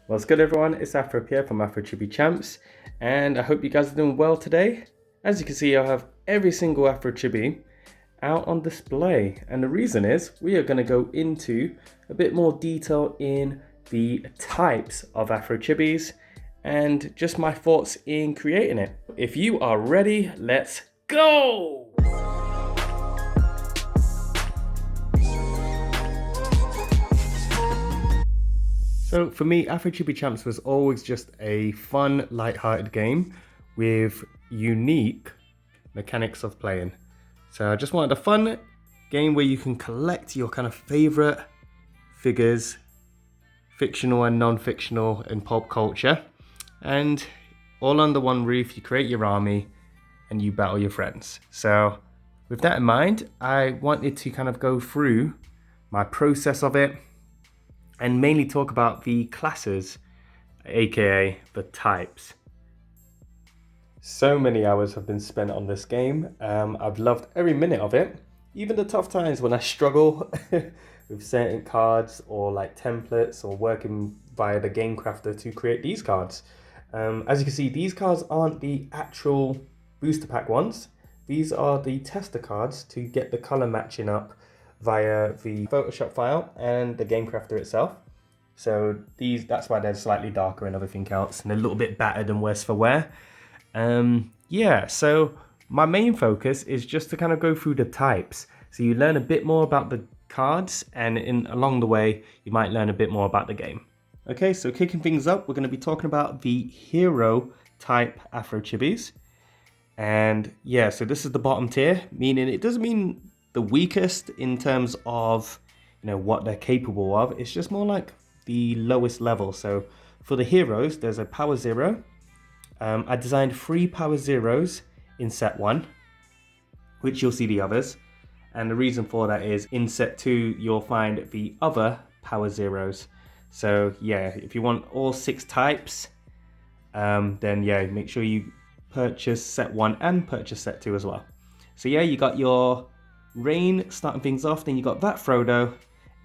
What's good, everyone? It's Afro here from AFROCHIBI Champs, and I hope you guys are doing well today. As you can see, I have every single AFROCHIBI out on display, and the reason is we are going to go into a bit more detail in the types of AFROCHIBIs and just my thoughts in creating it. If you are ready, let's go! So for me, AFROCHIBI Champs was always just a fun, light-hearted game with unique mechanics of playing. So I just wanted a fun game where you can collect your kind of favorite figures, fictional and non-fictional in pulp culture, and all under one roof, you create your army and you battle your friends. So with that in mind, I wanted to kind of go through my process of it, and mainly talk about the classes, aka the types. So many hours have been spent on this game. I've loved every minute of it, even the tough times when I struggle with certain cards or like templates or working via the game crafter to create these cards. As you can see, these cards aren't the actual booster pack ones. These are the tester cards to get the color matching up via the Photoshop file and the game crafter itself. So that's why they're slightly darker and everything else, and a little bit battered and worse for wear. So my main focus is just to kind of go through the types. So you learn a bit more about the cards, and along the way, you might learn a bit more about the game. Okay, so kicking things up, we're going to be talking about the hero type AFROCHIBIs. And yeah, so this is the bottom tier, meaning it doesn't mean the weakest in terms of what they're capable of. It's just more like the lowest level. So for the heroes, there's a power 0. I designed 3 power 0s in set 1, which you'll see the others. And the reason for that is in set 2, you'll find the other power 0s. So yeah, if you want all 6 types, then yeah, make sure you purchase set 1 and purchase set 2 as well. So yeah, you got your Rain starting things off, then you got that Frodo,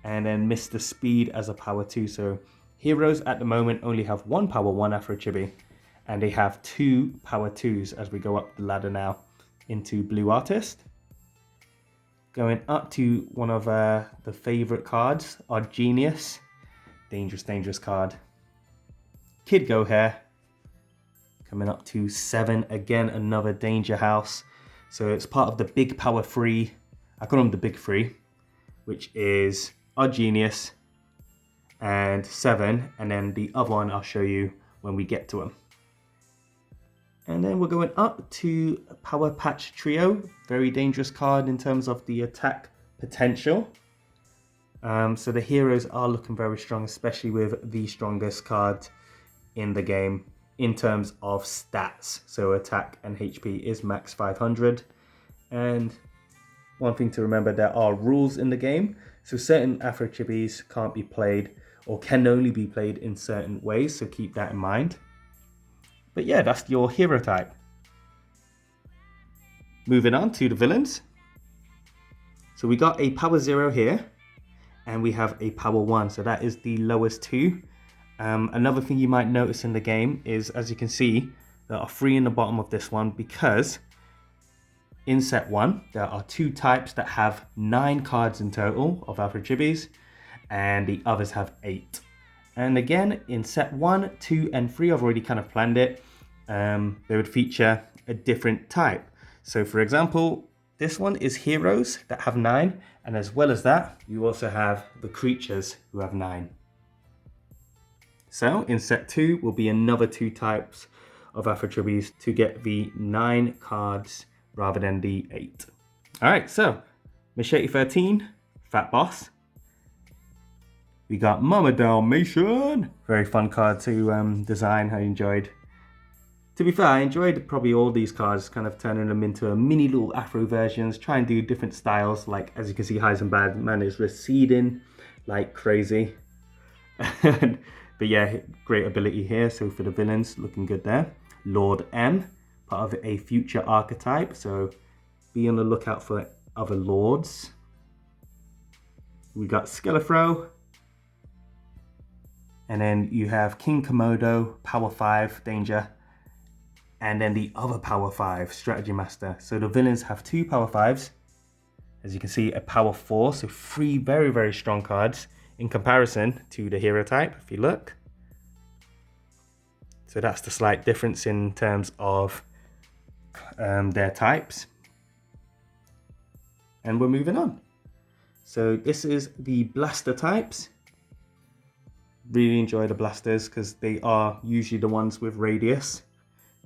and then Mr. Speed as a power 2. So heroes at the moment only have 1 power 1 AFROCHIBI, and they have 2 power 2s as we go up the ladder now into Blue Artist. Going up to one of the favorite cards, Odd Genius, dangerous card. Kid Go Hair, coming up to 7, again another danger house. So it's part of the big power 3. I call them the big 3, which is Odd Genius and 7, and then the other one I'll show you when we get to them. And then we're going up to Power Patch Trio, very dangerous card in terms of the attack potential. So the heroes are looking very strong, especially with the strongest card in the game in terms of stats. So attack and HP is max 500. And one thing to remember, there are rules in the game. So certain AFROCHIBIs can't be played or can only be played in certain ways. So keep that in mind. But yeah, that's your hero type. Moving on to the villains. So we got a power 0 here, and we have a power 1. So that is the lowest 2. Another thing you might notice in the game is, as you can see, there are 3 in the bottom of this one because in set 1, there are 2 types that have 9 cards in total of AFROCHIBIs, and the others have 8. And again, in set 1, 2, and 3, I've already kind of planned it. They would feature a different type. So for example, this one is heroes that have 9, and as well as that, you also have the creatures who have 9. So in set 2 will be another 2 types of AFROCHIBIs to get the 9 cards rather than the 8. All right, so Machete 13, Fat Boss. We got Mama Dalmatian, very fun card to design. I enjoyed. To be fair, I enjoyed probably all these cards, kind of turning them into a mini little Afro versions, try and do different styles. Like as you can see, Heisenberg man is receding like crazy. But yeah, great ability here. So for the villains, looking good there. Lord M, part of a future archetype. So be on the lookout for other lords. We got Skellefro. And then you have King Komodo, Power 5, Danger. And then the other Power 5, Strategy Master. So the villains have 2 Power 5s. As you can see, a Power 4, so 3 very, very strong cards in comparison to the hero type, if you look. So that's the slight difference in terms of their types. And we're moving on. So this is the blaster types. Really enjoy the blasters because they are usually the ones with radius.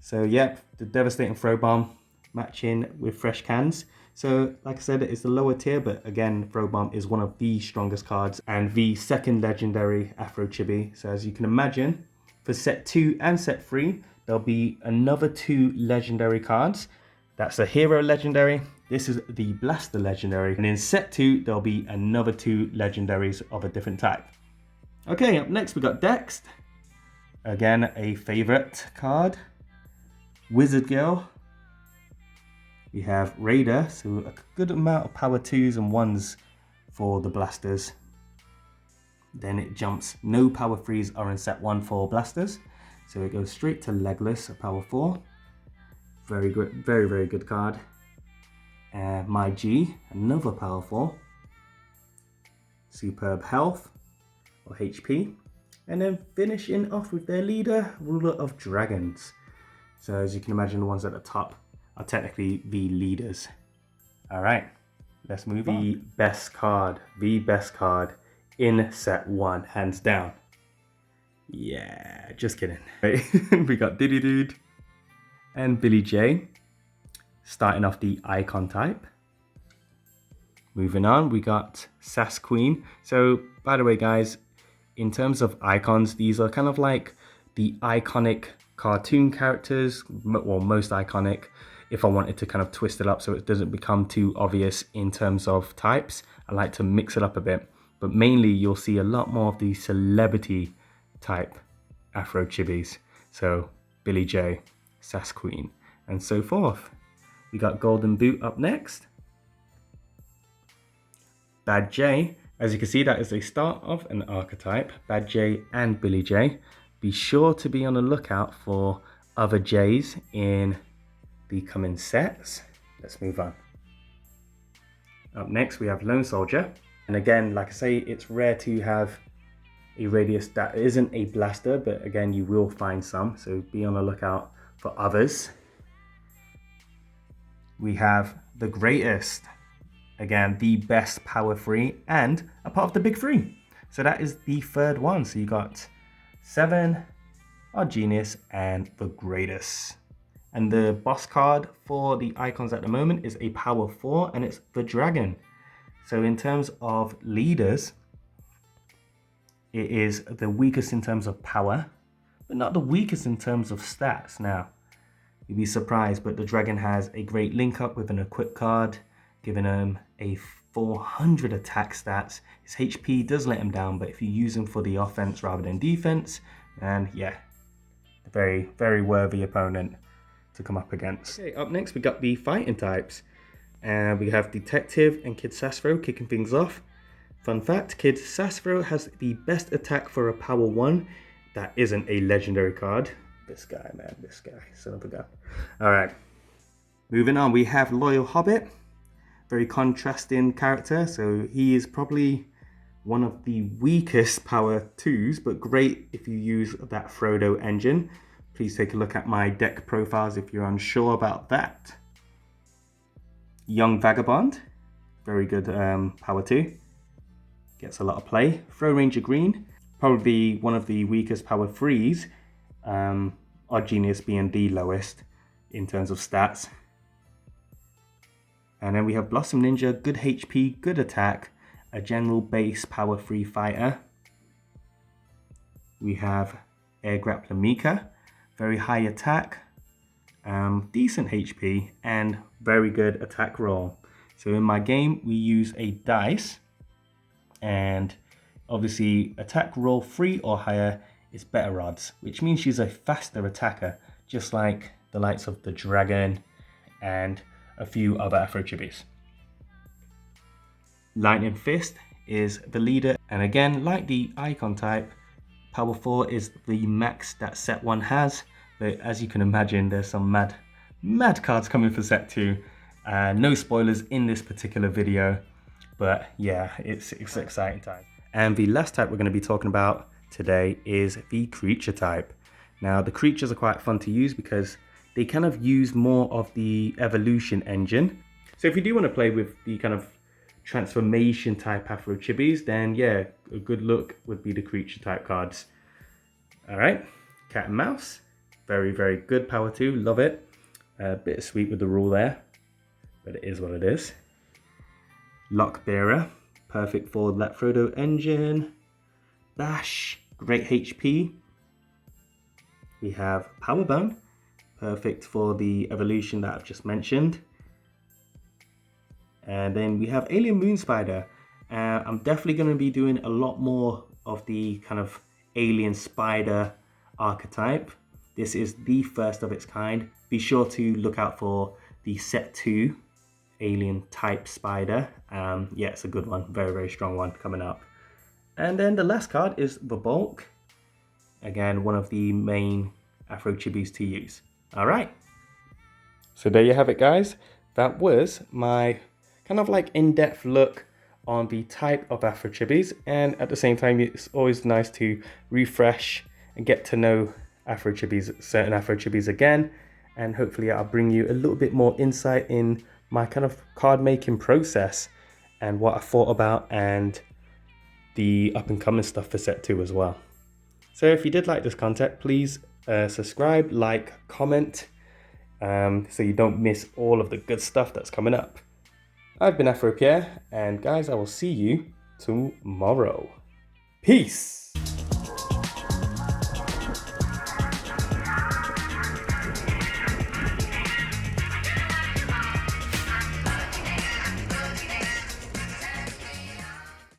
So yep, the devastating throw bomb matching with fresh cans. So like I said, it's the lower tier, but again, throw bomb is one of the strongest cards and the second legendary AFROCHIBI. So as you can imagine, for set 2 and set 3, there'll be another 2 legendary cards. That's a hero legendary. This is the blaster legendary. And in set 2, there'll be another 2 legendaries of a different type. Okay, up next we got Dex. Again, a favorite card. Wizard Girl. We have Raider, so a good amount of power 2s and 1s for the blasters. Then it jumps, no power 3s are in set 1 for blasters. So it goes straight to Legless, a power 4. Very good, very, very good card. My G, another power 4. Superb Health, or HP. And then finishing off with their leader, Ruler of Dragons. So as you can imagine, the ones at the top are technically the leaders. All right, let's move on. The best card in set 1, hands down. Yeah, just kidding. We got Diddy Dude and Billy J, starting off the icon type. Moving on, we got Sass Queen. So by the way, guys, in terms of icons, these are kind of like the iconic cartoon characters, or most iconic, if I wanted to kind of twist it up so it doesn't become too obvious in terms of types. I like to mix it up a bit, but mainly you'll see a lot more of the celebrity type AFROCHIBIs. So Billy J, Sass Queen, and so forth. We got Golden Boot up next. Bad J, as you can see, that is a start of an archetype. Bad J and Billy J. Be sure to be on the lookout for other J's in the coming sets. Let's move on. Up next, we have Lone Soldier. And again, like I say, it's rare to have a radius that isn't a blaster, but again, you will find some, so be on the lookout for others. We have the greatest. Again, the best power 3 and a part of the big 3. So that is the third one. So you got 7, our Genius, and the greatest. And the boss card for the icons at the moment is a power 4, and it's the Dragon. So in terms of leaders, it is the weakest in terms of power, but not the weakest in terms of stats. Now, you'd be surprised, but the Dragon has a great link up with an equip card, giving him a 400 attack stats. His HP does let him down, but if you use him for the offense rather than defense, and yeah, a very, very worthy opponent to come up against. Okay, up next we got the fighting types. And we have Detective and Kid Sasfro kicking things off. Fun fact, Kid Sasfro has the best attack for a power 1 that isn't a legendary card. This guy, man, this guy, son of a gun. All right, moving on, we have Loyal Hobbit. Very contrasting character, so he is probably one of the weakest power 2s, but great if you use that Frodo engine. Please take a look at my deck profiles if you're unsure about that. Young Vagabond, very good power 2, gets a lot of play. Throw Ranger Green, probably one of the weakest power 3s, Odd Genius being the lowest in terms of stats. And then we have Blossom Ninja, good HP, good attack, a general base power 3 fighter. We have Air Grappler Mika, very high attack, decent HP, and very good attack roll. So in my game, we use a dice, and obviously attack roll 3 or higher is better odds, which means she's a faster attacker, just like the likes of the Dragon and a few other AFROCHIBIs. Lightning Fist is the leader, and again, like the icon type, Power 4 is the max that set 1 has, but as you can imagine, there's some mad cards coming for set 2. No spoilers in this particular video, but yeah, it's exciting time. And the last type we're going to be talking about today is the creature type. Now, the creatures are quite fun to use because they kind of use more of the evolution engine. So if you do want to play with the kind of transformation type AFROCHIBIs, then yeah, a good look would be the creature type cards. All right, cat and mouse, very good. Power 2, love it. A bit sweet with the rule there, but it is what it is. Lockbearer, perfect for Let Frodo engine. Bash, great HP. We have Powerbone, perfect for the evolution that I've just mentioned. And then we have Alien Moon Spider. I'm definitely going to be doing a lot more of the kind of alien spider archetype. This is the first of its kind. Be sure to look out for the set 2 alien type spider. Yeah, it's a good one. Very strong one coming up. And then the last card is the Bulk. Again, one of the main AFROCHIBIs to use. All right. So there you have it, guys. That was my kind of like in-depth look on the type of AFROCHIBIs, and at the same time it's always nice to refresh and get to know certain AFROCHIBIs again, and hopefully I'll bring you a little bit more insight in my kind of card making process and what I thought about and the up and coming stuff for set 2 as well. So if you did like this content, please subscribe, like, comment, so you don't miss all of the good stuff that's coming up. I've been AfroPierre, and guys, I will see you tomorrow. Peace!